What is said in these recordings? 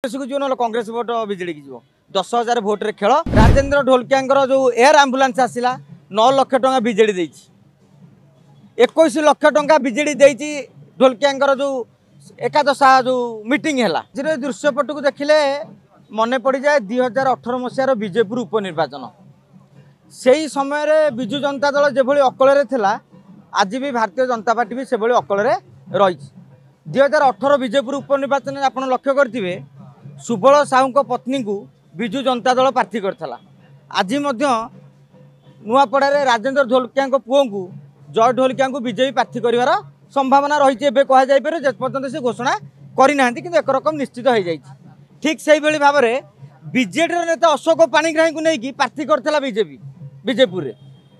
Congress vote विजेडी की 10,000 vote रे खेल राजेंद्र ढोलकिया जो एयर आंबुलांस आसला 9 लाख टंका विजेडी 21 लाख टंका विजेडी ढोलकिया जो एकादश जो मीटिंग है दृश्यपट को देखिले मन पड़ जाए 2018 मसीहार बीजेपुर उपनिर्वाचन से ही समय रे विजु जनता दल जो अकल आज भी भारतीय जनता पार्टी भी से अकल रही 2018 बीजेपुर उपनिर्वाचन में आप लक्ष्य करेंगे सुबल साहू पत्नी को विजु जनता दल प्रार्थी करता आज नुआपड़े राजेंद्र ढोलकिया पुओं को जय ढोलकिया को बीजेपी प्रार्थी कर संभावना रही कहुपर जेपर्यंत से घोषणा करना कि एक रकम निश्चित हो जाए ठीक से भाव में बीजेडी नेता अशोक पाणिग्राही को लेकिन प्रार्थी करता बीजेपुर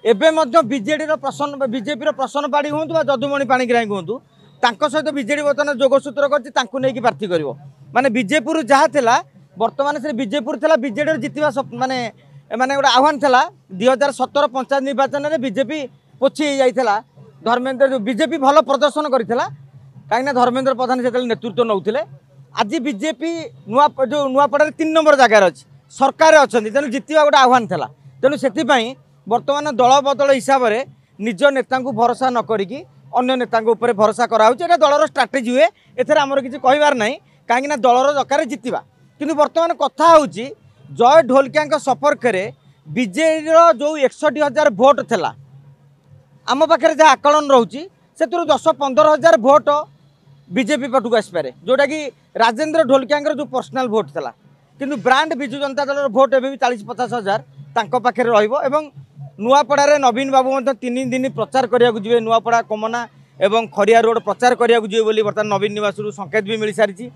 एवं बीजेडी प्रसन्न बीजेपी प्रसन्न पाड़ी हूँ जदुमणि पाणिग्राही हूँ सहित बीजेडी बर्तमान जोगसूत्र कर प्रार्थी कर माने बीजेपुर जहाँ था बर्तमान से बीजेपुर था बीजेडी जितवा माने माने गोटे आह्वान था 2017 पंचायत निर्वाचन में बीजेपी पोछी जाइला धर्मेंद्र जो बीजेपी भल प्रदर्शन करता कहीं धर्मेंद्र प्रधान से नेतृत्व नौले आज बीजेपी जो नुआपड़े 3 नंबर जगार अच्छी सरकार अच्छा तेणु जितवा गोटे आह्वान था तेणु से बर्तमान दल बदल हिसाब से निज नेता भरोसा न करी अन्य नेता भरोसा कराऊँ दलर स्ट्राटेजी हुए एथर आमर किसी कहबार ना कहीं दलर दरकार जितवा किंतु बर्तमान कथा हूँ जय ढोलकिया सपर्क में बीजेडी जो 61,000 भोट था आम पाखे जहाँ आकलन रोचे से 10-15,000 भोट बीजेपी पटक आसपे जोटा कि राजेंद्र ढोलकिया जो पर्सनाल भोट था किंतु ब्रांड विजु जनता दल भोट एवं 40-50,000 पाखे रही नुआपड़ा नवीन बाबू 3 दिन प्रचार करने जी नुआपड़ा कमना एवं खरिया रोड प्रचार करने जी बर्तमान नवीन निवास संकेत भी मिल सारी